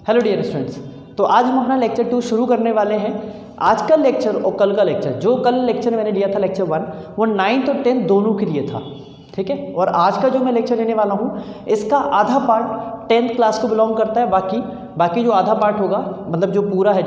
Hello dear students, तो आज हम अपना लेक्चर 2 शुरू करने वाले हैं। आज का लेक्चर और कल का लेक्चर, जो कल लेक्चर मैंने लिया था लेक्चर 1, वो 9th और 10th दोनों के लिए था, ठीक है। और आज का जो मैं लेक्चर लेने वाला हूँ, इसका आधा पार्ट 10th क्लास को बिलोंग करता है। बाकी जो आधा पार्ट होगा, मतलब जो पूरा है,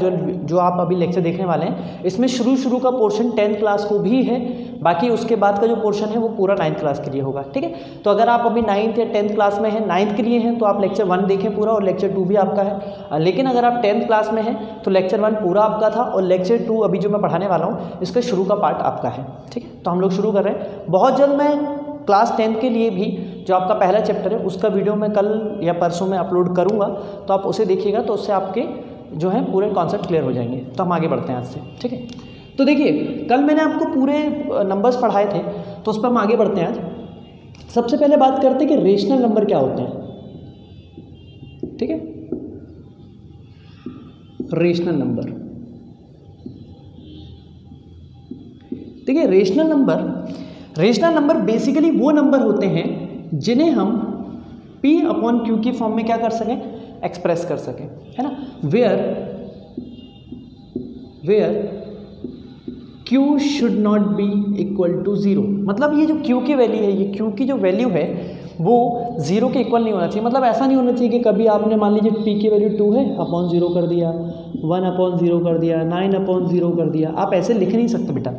जो आप अभी लेक्चर देखने वाले हैं, इसमें शुरू का पोर्शन 10th क्लास को भी है। बाकी उसके बाद का जो पोर्शन है वो पूरा 9th क्लास के लिए होगा, ठीक है। तो अगर आप अभी 9th या 10th क्लास में हैं, 9th के लिए हैं, तो आप लेक्चर 1 देखें पूरा, और लेक्चर 2 भी आपका है। लेकिन अगर आप 10th क्लास में हैं तो लेक्चर 1 पूरा आपका था, और लेक्चर 2 अभी जो मैं पढ़ाने वाला हूँ, इसका शुरू का पार्ट आपका है, ठीक है। तो हम लोग शुरू कर रहे हैं। बहुत जल्द मैं क्लास 10th के लिए भी जो आपका पहला चैप्टर है उसका वीडियो मैं कल या परसों में अपलोड करूँगा, तो आप उसे देखिएगा, तो उससे आपके जो है पूरे कॉन्सेप्ट क्लियर हो जाएंगे। तो हम आगे बढ़ते हैं आज से, ठीक है। तो देखिए, कल मैंने आपको पूरे नंबर्स पढ़ाए थे, तो उस पर हम आगे बढ़ते हैं आज। सबसे पहले बात करते हैं कि रेशनल नंबर क्या होते हैं, ठीक है। रेशनल नंबर, देखिए रेशनल नंबर बेसिकली वो नंबर होते हैं जिन्हें हम P/Q की फॉर्म में क्या कर सकें, एक्सप्रेस कर सकें, है ना। Where Q should not be equal to 0, मतलब ये जो Q की वैल्यू है, ये Q की जो वैल्यू है वो 0 के इक्वल नहीं होना चाहिए। मतलब ऐसा नहीं होना चाहिए कि कभी आपने मान लीजिए P की वैल्यू 2 है, अपॉन 0 कर दिया, 1/0 कर दिया, 9/0 कर दिया। आप ऐसे लिख नहीं सकते बेटा।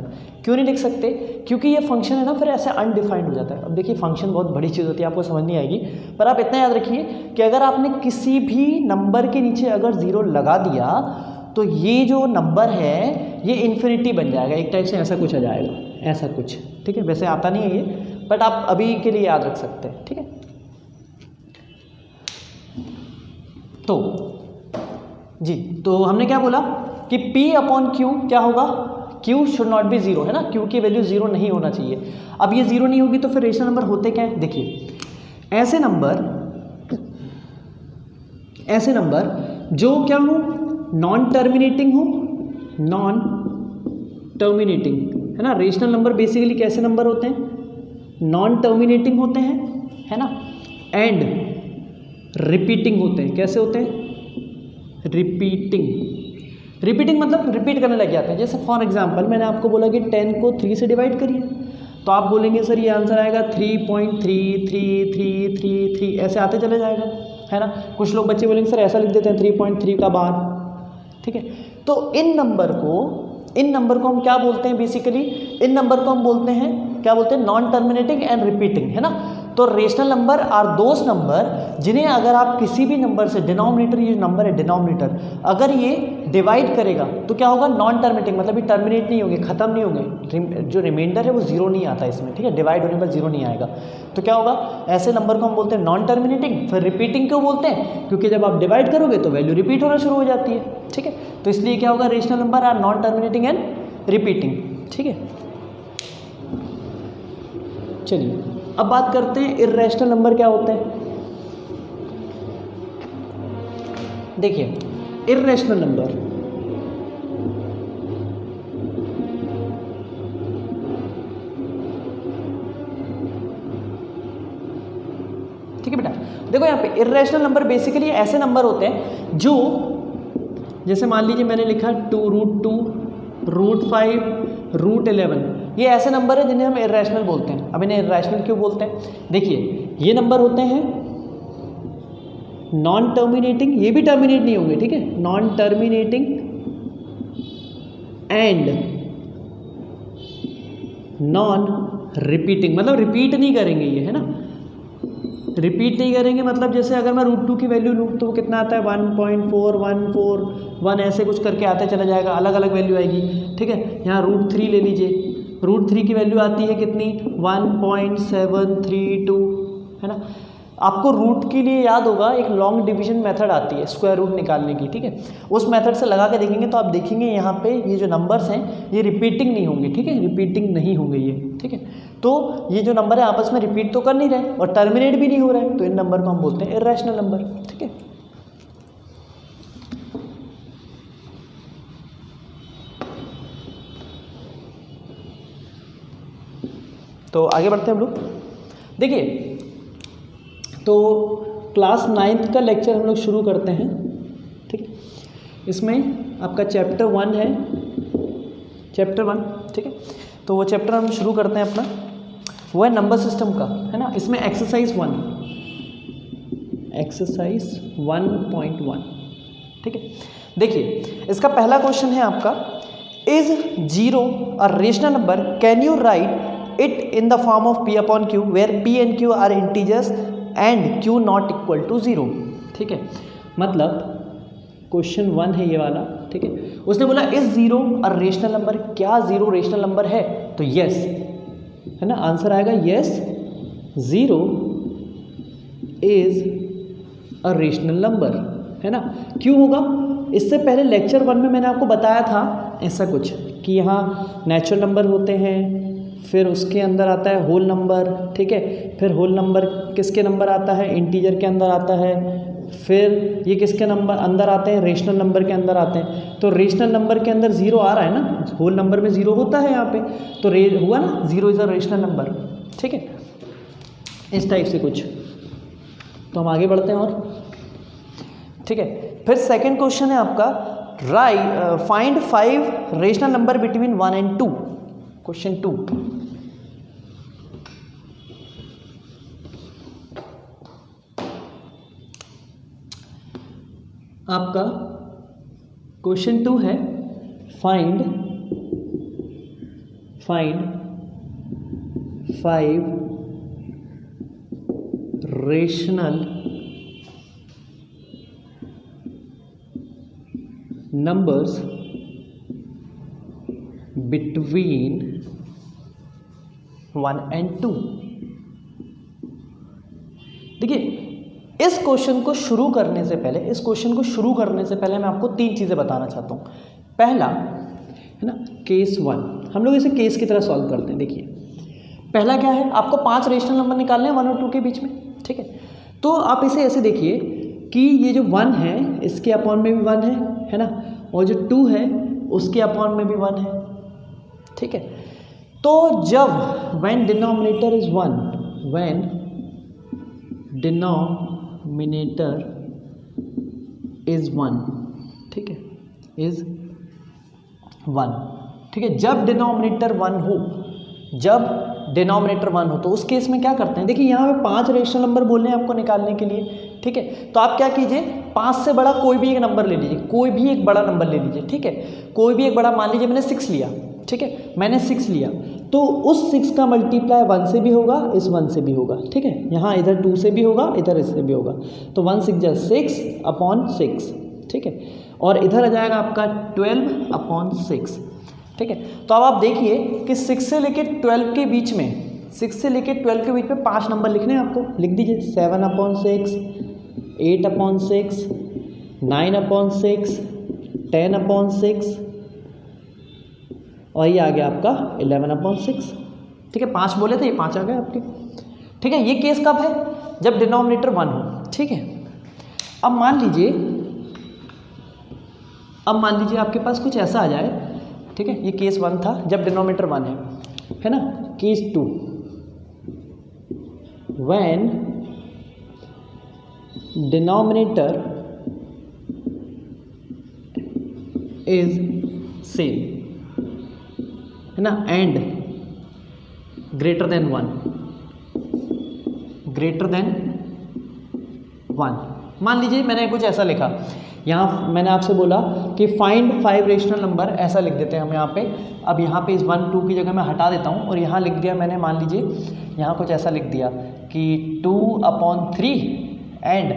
क्यों नहीं लिख सकते? क्योंकि ये फंक्शन है ना, फिर ऐसे अनडिफाइंड हो जाता है। अब देखिए, फंक्शन बहुत बड़ी चीज़ होती है, आपको समझ नहीं आएगी, पर आप इतना याद रखिए कि अगर आपने किसी भी नंबर के नीचे अगर 0 लगा दिया, तो ये जो नंबर है ये इन्फिनिटी बन जाएगा, एक टाइप से ऐसा कुछ आ जाएगा, ऐसा कुछ, ठीक है। वैसे आता नहीं है ये, बट आप अभी के लिए याद रख सकते हैं, ठीक है। तो जी, तो हमने क्या बोला कि P/Q क्या होगा, Q शुड नॉट बी 0, है ना। Q की वैल्यू 0 नहीं होना चाहिए। अब ये 0 नहीं होगी तो फिर रेशनल नंबर होते क्या है, देखिए, ऐसे नंबर जो क्या हो, नॉन टर्मिनेटिंग, है ना। रेशनल नंबर बेसिकली कैसे नंबर होते हैं, नॉन टर्मिनेटिंग होते हैं, है ना, एंड रिपीटिंग होते हैं। कैसे होते हैं, रिपीटिंग मतलब रिपीट करने लग जाते हैं। जैसे फॉर एग्जांपल मैंने आपको बोला कि 10 को 3 से डिवाइड करिए, तो आप बोलेंगे सर ये आंसर आएगा 3.3333, ऐसे आते चले जाएगा, है ना। कुछ लोग बच्चे बोलेंगे सर ऐसा लिख देते हैं 3.3 का बार, ठीक है। तो इन नंबर को हम क्या बोलते हैं, बेसिकली इन नंबर को हम बोलते हैं, क्या बोलते हैं, नॉन टर्मिनेटिंग एंड रिपीटिंग, है ना। तो rational number are those number जिन्हें अगर आप किसी भी नंबर से डिनोमिनेटर, ये नंबर है डिनोमिनेटर, अगर ये डिवाइड करेगा तो क्या होगा, नॉन टर्मिनेटिंग, मतलब ये टर्मिनेट नहीं होंगे, खत्म नहीं होंगे, जो रिमाइंडर है वो 0 नहीं आता इसमें, ठीक है। डिवाइड होने पर 0 नहीं आएगा, तो क्या होगा, ऐसे नंबर को हम बोलते हैं नॉन टर्मिनेटिंग। फिर रिपीटिंग क्यों बोलते हैं, क्योंकि जब आप डिवाइड करोगे तो वैल्यू रिपीट होना शुरू हो जाती है, ठीक है। तो इसलिए क्या होगा, rational number are non terminating and repeating, ठीक है। चलिए अब बात करते हैं इर्रेशनल नंबर क्या होते हैं। देखिए, इर्रेशनल नंबर ठीक है बेटा। देखो यहाँ पे इर्रेशनल नंबर बेसिकली ऐसे नंबर होते हैं जो, जैसे मान लीजिए मैंने लिखा 2√2, √5, √11, ये ऐसे नंबर है जिन्हें हम इर्रेशनल बोलते हैं। अब इन्हें इर्रेशनल क्यों बोलते हैं, देखिए, ये नंबर होते हैं नॉन टर्मिनेटिंग, ये भी टर्मिनेट नहीं होंगे, ठीक है, non terminating and non repeating, मतलब रिपीट नहीं करेंगे ये, है ना। रिपीट नहीं करेंगे मतलब जैसे अगर मैं √2 की वैल्यू लूँ तो वो कितना आता है, 1.4141, ऐसे कुछ करके आते चला जाएगा, अलग अलग वैल्यू आएगी, ठीक है। यहाँ √3 ले लीजिए, √3 की वैल्यू आती है कितनी, 1.732, है ना। आपको रूट के लिए याद होगा एक लॉन्ग डिवीजन मेथड आती है स्क्वायर रूट निकालने की, ठीक है। उस मेथड से लगा के देखेंगे तो आप देखेंगे यहाँ पे ये जो नंबर्स हैं ये रिपीटिंग नहीं होंगे, ठीक है, रिपीटिंग नहीं होंगे ये, ठीक है। तो ये जो नंबर है आपस में रिपीट तो कर नहीं रहे और टर्मिनेट भी नहीं हो रहे हैं, तो इन नंबर को हम बोलते हैं इर्रेशनल नंबर, ठीक है। तो आगे बढ़ते हैं हम लोग। देखिए, तो क्लास 9th का लेक्चर हम लोग शुरू करते हैं। इसमें आपका चैप्टर 1 है, चैप्टर 1, ठीक है। तो वो चैप्टर हम शुरू करते हैं अपना, वो है नंबर सिस्टम का, है ना। इसमें एक्सरसाइज 1.1, ठीक है। देखिए इसका पहला क्वेश्चन है आपका, is 0 a rational number, can you write it in the form of p upon q where p and q are integers and q not equal to 0, ठीक है। मतलब क्वेश्चन 1 है ये वाला, ठीक है। उसने बोला इज 0 अ रेशनल नंबर, क्या 0 रेशनल नंबर है, तो यस, है ना, आंसर आएगा yes, 0 is a rational number, है ना। क्यों होगा, इससे पहले लेक्चर 1 में मैंने आपको बताया था ऐसा कुछ कि यहाँ नेचुरल नंबर होते हैं, फिर उसके अंदर आता है होल नंबर, ठीक है। फिर होल नंबर किसके नंबर आता है, इंटीजर के अंदर आता है। फिर ये किसके नंबर अंदर आते हैं, रेशनल नंबर के अंदर आते हैं। तो रेशनल नंबर के अंदर 0 आ रहा है ना, होल नंबर में 0 होता है यहाँ पे, तो हुआ ना 0 इज़ अ रेशनल नंबर, ठीक है। इस टाइप से कुछ, तो हम आगे बढ़ते हैं और, ठीक है। फिर सेकंड क्वेश्चन है आपका, find 5 rational number between 1 and 2, question 2। आपका क्वेश्चन 2 है, find 5 rational numbers between 1 and 2। देखिए इस क्वेश्चन को शुरू करने से पहले, मैं आपको 3 चीज़ें बताना चाहता हूँ। पहला है ना केस 1, हम लोग इसे केस की तरह सॉल्व करते हैं। देखिए पहला क्या है, आपको 5 रेशनल नंबर निकालने हैं 1 और 2 के बीच में, ठीक है। तो आप इसे ऐसे देखिए कि ये जो 1 है इसके अपॉन में भी 1 है ना, और जो 2 है उसके अपॉन में भी 1 है, ठीक है। तो जब when denominator is 1, when denominator is 1, ठीक है, is 1, ठीक है। जब डिनोमिनेटर 1 हो, तो उस केस में क्या करते हैं, देखिए यहाँ पे 5 रेशनल नंबर बोल रहे हैं आपको निकालने के लिए, ठीक है। तो आप क्या कीजिए, 5 से बड़ा कोई भी एक नंबर ले लीजिए, कोई भी एक बड़ा नंबर ले लीजिए, ठीक है। कोई भी एक बड़ा, मान लीजिए मैंने 6 लिया, ठीक है, मैंने 6 लिया, तो उस 6 का मल्टीप्लाई 1 से भी होगा, इस 1 से भी होगा, ठीक है। यहाँ इधर 2 से भी होगा, इधर इससे भी होगा, तो 1 6 जा 6 अपॉन 6, ठीक है। और इधर आ जाएगा आपका 12 अपॉन 6, ठीक है। तो अब आप देखिए कि 6 से लेके 12 के बीच में, 6 से लेके 12 के बीच में 5 नंबर लिखने हैं आपको, लिख दीजिए 7 अपॉन 6, 8 अपॉन 6, 9 अपॉन 6, 10 अपॉन 6, और ये आ गया आपका 11 अपॉन 6, ठीक है। 5 बोले थे, ये 5 आ गए आपके, ठीक है। ये केस कब है, जब डिनोमिनेटर 1 हो, ठीक है। अब मान लीजिए आपके पास कुछ ऐसा आ जाए, ठीक है। ये केस 1 था जब डिनोमिनेटर 1 है ना। Case 2, when denominator is same, है ना, एंड ग्रेटर देन 1, मान लीजिए मैंने कुछ ऐसा लिखा, यहाँ मैंने आपसे बोला कि फाइंड 5 रेशनल नंबर, ऐसा लिख देते हैं हम यहाँ पे। अब यहाँ पे इस 1 2 की जगह मैं हटा देता हूँ और यहाँ लिख दिया मैंने, मान लीजिए यहाँ कुछ ऐसा लिख दिया कि 2 अपॉन 3 एंड,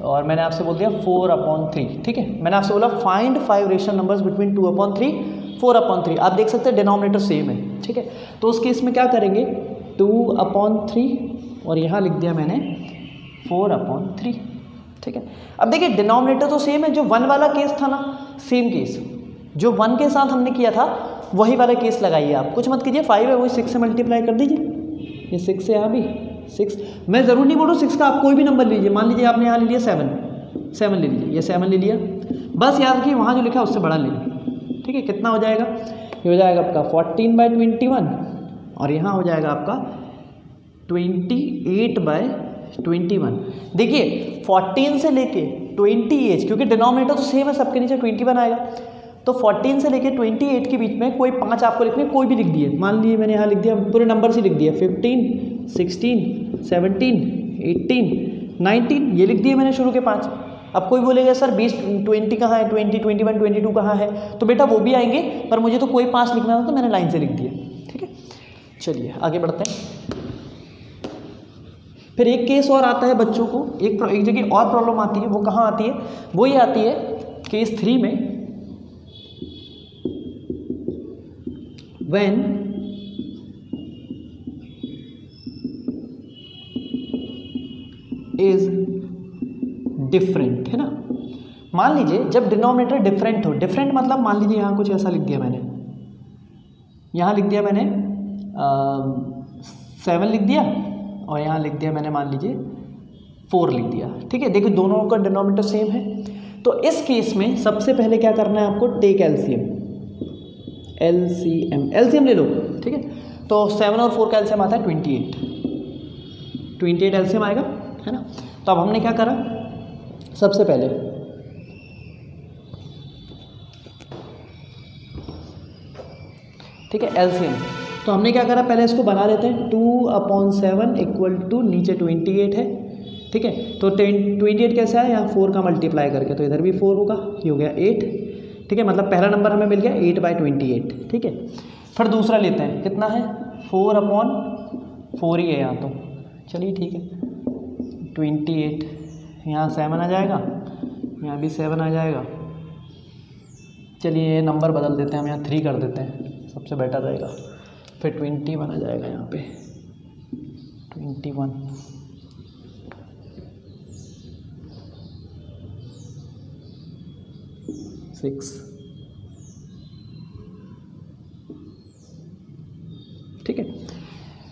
और मैंने आपसे बोल दिया 4 अपॉन 3, ठीक है। मैंने आपसे बोला find 5 rational numbers between 2 upon 3, 4 upon 3। आप देख सकते हैं डिनोमिनेटर सेम है, ठीक है। तो उस केस में क्या करेंगे, 2 अपॉन 3 और यहाँ लिख दिया मैंने 4 अपॉन 3, ठीक है। अब देखिए डिनोमिनेटर तो सेम है, जो 1 वाला केस था ना, सेम केस जो 1 के साथ हमने किया था वही वाला केस लगाइए आप, कुछ मत कीजिए। 5 है वही 6 से मल्टीप्लाई कर दीजिए, ये 6 से यहाँ भी 6, मैं ज़रूर नहीं बोल रहा 6 का, आप कोई भी नंबर लीजिए। मान लीजिए आपने यहाँ ले लिया 7 ले लीजिए, ये 7 ले लिया, बस याद रखिए वहाँ जो लिखा है उससे बड़ा ले लीजिए, ठीक है। कितना हो जाएगा, ये हो जाएगा आपका 14/21 और यहाँ हो जाएगा आपका 28/21। देखिए 14 से लेके 28, क्योंकि डिनोमिनेटर तो सेम है, सबके नीचे 21 आएगा, तो 14 से लेके 28 के बीच में कोई 5 आपको लिखने, कोई भी लिख दिए, मान लीजिए मैंने यहाँ लिख दिया, पूरे नंबर से लिख दिया 15, 16, 17, 18, 19, ये लिख दिए मैंने शुरू के 5। अब कोई बोलेगा सर 20, 20 कहाँ है, 20, 21, 22 कहाँ है, तो बेटा वो भी आएंगे, पर मुझे तो कोई 5 लिखना था तो मैंने लाइन से लिख दिया। ठीक है, चलिए आगे बढ़ते हैं। फिर एक केस और आता है बच्चों को, एक जगह और प्रॉब्लम आती है, वो कहाँ आती है, वो ये आती है केस 3 में, व्हेन इज डिफरेंट, है ना। मान लीजिए जब डिनोमिनेटर डिफरेंट हो, डिफरेंट मतलब मान लीजिए यहाँ कुछ ऐसा लिख दिया मैंने, यहाँ लिख दिया मैंने 7 लिख दिया, और यहाँ लिख दिया मैंने मान लीजिए 4 लिख दिया। ठीक है, देखो दोनों का डिनोमिनेटर सेम है, तो इस केस में सबसे पहले क्या करना है आपको, टेक एलसीएम, एलसीएम ले लो। ठीक है, तो 7 और 4 का एलसीएम आता है 28 एलसीएम आएगा, है ना। तो अब हमने क्या करा, सबसे पहले ठीक है एलसीएम, तो हमने क्या करा, पहले इसको बना लेते हैं, 2/7 इक्वल टू नीचे 28 है। ठीक है, तो 28 कैसे आया, यहाँ 4 का मल्टीप्लाई करके, तो इधर भी 4 होगा, ये हो गया 8। ठीक है, मतलब पहला नंबर हमें मिल गया 8/28। ठीक है, फिर दूसरा लेते हैं, कितना है 4/4 ही है यहाँ, तो चलिए ठीक है 28, यहाँ 7 आ जाएगा, यहाँ भी 7 आ जाएगा। चलिए ये नंबर बदल देते हैं, हम यहाँ 3 कर देते हैं, सबसे बेटर रहेगा। फिर 21 आ जाएगा यहाँ पे, 21, सिक्स। ठीक है,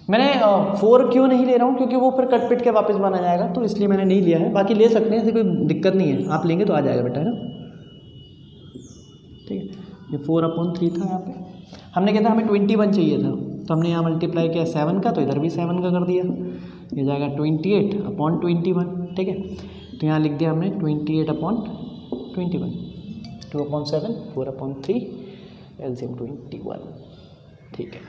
मैंने 4 क्यों नहीं ले रहा हूँ, क्योंकि वो फिर कट पिट के वापस बना जाएगा, तो इसलिए मैंने नहीं लिया है। बाकी ले सकते हैं, ऐसी कोई दिक्कत नहीं है, आप लेंगे तो आ जाएगा बेटा, है ना। ठीक है, ये 4/3 था, यहाँ पे हमने कहता हमें 21 चाहिए था, तो हमने यहाँ मल्टीप्लाई किया 7 का, तो इधर भी 7 का कर दिया, ये जाएगा 28/21। ठीक है, तो यहाँ लिख दिया हमने 28/21, 2/7, 4/3, एलसीएम 21। ठीक है,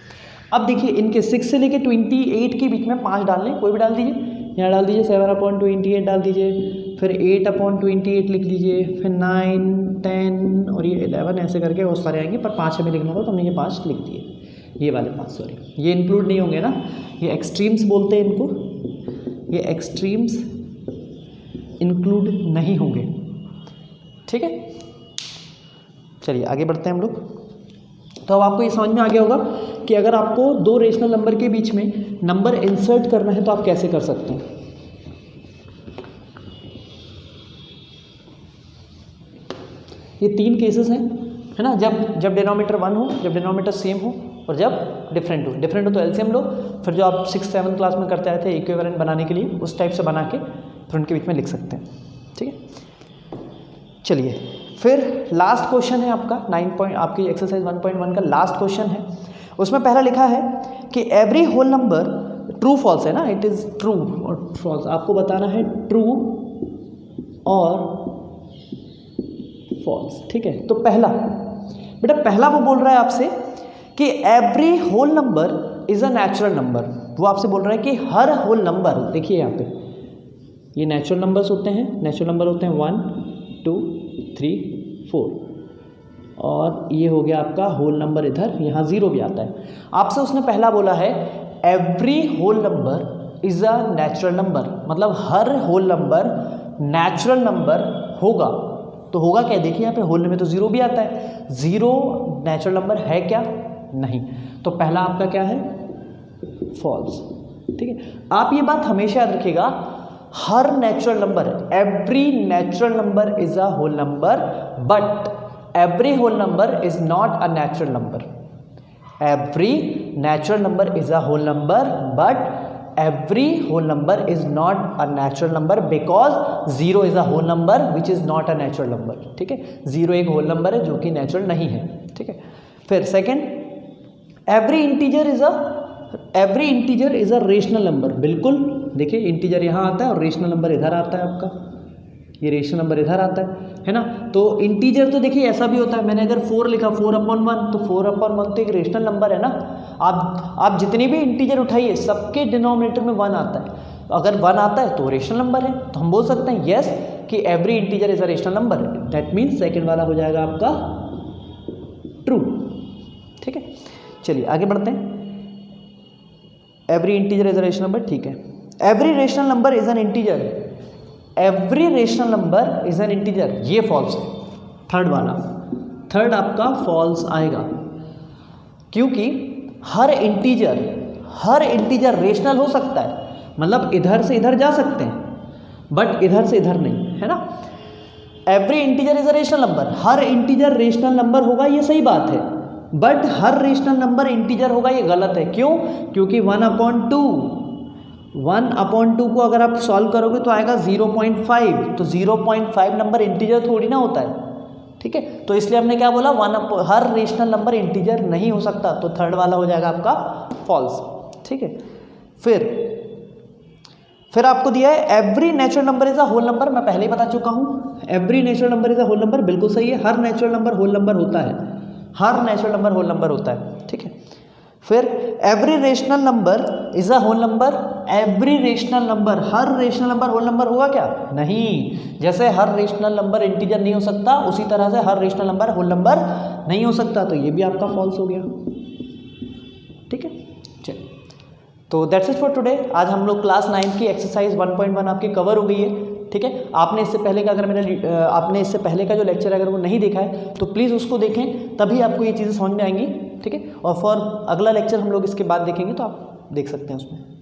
अब देखिए इनके 6 से लेके 28 के बीच में 5 डालने, कोई भी डाल दीजिए, यहाँ डाल दीजिए 7/28 डाल दीजिए, फिर 8/28 लिख लीजिए, फिर 9, 10 और ये 11, ऐसे करके बहुत सारे आएंगे, पर 5 हमें लिखना था, तो हमने ये 5 लिख दिए, ये वाले 5, सॉरी ये इंक्लूड नहीं होंगे ना, ये एक्सट्रीम्स बोलते हैं इनको, ये एक्सट्रीम्स इंक्लूड नहीं होंगे। ठीक है, चलिए आगे बढ़ते हैं हम लोग। तो अब आपको ये समझ में आ गया होगा कि अगर आपको 2 रेशनल नंबर के बीच में नंबर इंसर्ट करना है तो आप कैसे कर सकते हैं। ये 3 केसेस हैं, है ना, जब डिनोमिनेटर 1 हो, जब डिनोमिनेटर सेम हो, और जब डिफरेंट हो तो एलसीएम लो, फिर जो आप 6th 7th क्लास में करते आए थे इक्विवेलेंट बनाने के लिए, उस टाइप से बना के फिर उनके बीच में लिख सकते हैं। ठीक है, चलिए फिर लास्ट क्वेश्चन है आपका 9 आपकी एक्सरसाइज 1.1 का लास्ट क्वेश्चन है। उसमें पहला लिखा है कि every whole number, true false है ना, इट इज़ ट्रू और फॉल्स, आपको बताना है ट्रू और फॉल्स। ठीक है, तो पहला बेटा, पहला वो बोल रहा है आपसे कि every whole number is a natural number. वो आपसे बोल रहा है कि हर होल नंबर, देखिए यहाँ पे ये नेचुरल नंबर्स होते हैं, नेचुरल नंबर होते हैं 1, 2, 3, 4, और ये हो गया आपका होल नंबर, इधर यहाँ 0 भी आता है। आपसे उसने पहला बोला है every whole number is a natural number, मतलब हर होल नंबर नेचुरल नंबर होगा। तो होगा क्या, देखिए यहाँ पे होल में तो 0 भी आता है, 0 नेचुरल नंबर है क्या, नहीं, तो पहला आपका क्या है, फॉल्स। ठीक है, आप ये बात हमेशा याद रखिएगा, हर natural number, every natural number is a whole number, but every whole number is not a natural number. Every natural number is a whole number, but every whole number is not a natural number because 0 is a whole number which is not a natural number। ठीक है, 0 एक whole number है जो कि natural नहीं है। ठीक है, फिर second, every integer is a rational number. बिल्कुल, देखिए इंटीजर यहाँ आता है और रेशनल नंबर इधर आता है आपका, ये रेशनल नंबर इधर आता है ना। तो इंटीजर तो देखिए ऐसा भी होता है, मैंने अगर 4 लिखा 4/1 तो 4/1 तो एक रेशनल नंबर है ना। आप जितनी भी इंटीजर उठाइए सबके डिनोमिनेटर में 1 आता है, अगर 1 आता है तो रेशनल नंबर है, तो हम बोल सकते हैं यस कि every integer is a rational number. That means second वाला हो जाएगा आपका ट्रू। ठीक है, चलिए आगे बढ़ते हैं। Every integer is a rational number, ठीक है। Every rational number is an integer, every rational number is an integer, ये फॉल्स है। थर्ड वाला, थर्ड आपका फॉल्स आएगा, क्योंकि हर इंटीजर रेशनल हो सकता है, मतलब इधर से इधर जा सकते हैं बट इधर से इधर नहीं, है ना। Every integer is a rational number, her integer rational number होगा ये सही बात है, but her rational number integer होगा ये गलत है। क्यों? क्योंकि 1/2 को अगर आप सॉल्व करोगे तो आएगा 0.5, तो 0.5 नंबर इंटीजर थोड़ी ना होता है। ठीक है, तो इसलिए हमने क्या बोला, हर रेशनल नंबर इंटीजर नहीं हो सकता, तो थर्ड वाला हो जाएगा आपका फॉल्स। ठीक है, फिर आपको दिया है every natural number is a whole number, मैं पहले ही बता चुका हूँ। Every natural number is a whole number, बिल्कुल सही है, हर नेचुरल नंबर होल नंबर होता है, हर नेचुरल नंबर होल नंबर होता है। ठीक है, फिर every rational number is a whole number, every rational number, हर रेशनल नंबर होल नंबर होगा क्या? नहीं, जैसे हर रेशनल नंबर इंटीजर नहीं हो सकता उसी तरह से हर रेशनल नंबर होल नंबर नहीं हो सकता, तो ये भी आपका फॉल्स हो गया। ठीक है, चलिए, तो दैट्स इट फॉर टुडे। आज हम लोग क्लास 9 की एक्सरसाइज 1.1 आपकी कवर हो गई है। ठीक है, आपने इससे पहले का जो लेक्चर है अगर वो नहीं देखा है तो प्लीज़ उसको देखें, तभी आपको ये चीज़ें समझ में आएंगी। ठीक है, और फॉर अगला लेक्चर हम लोग इसके बाद देखेंगे तो आप देख सकते हैं उसमें।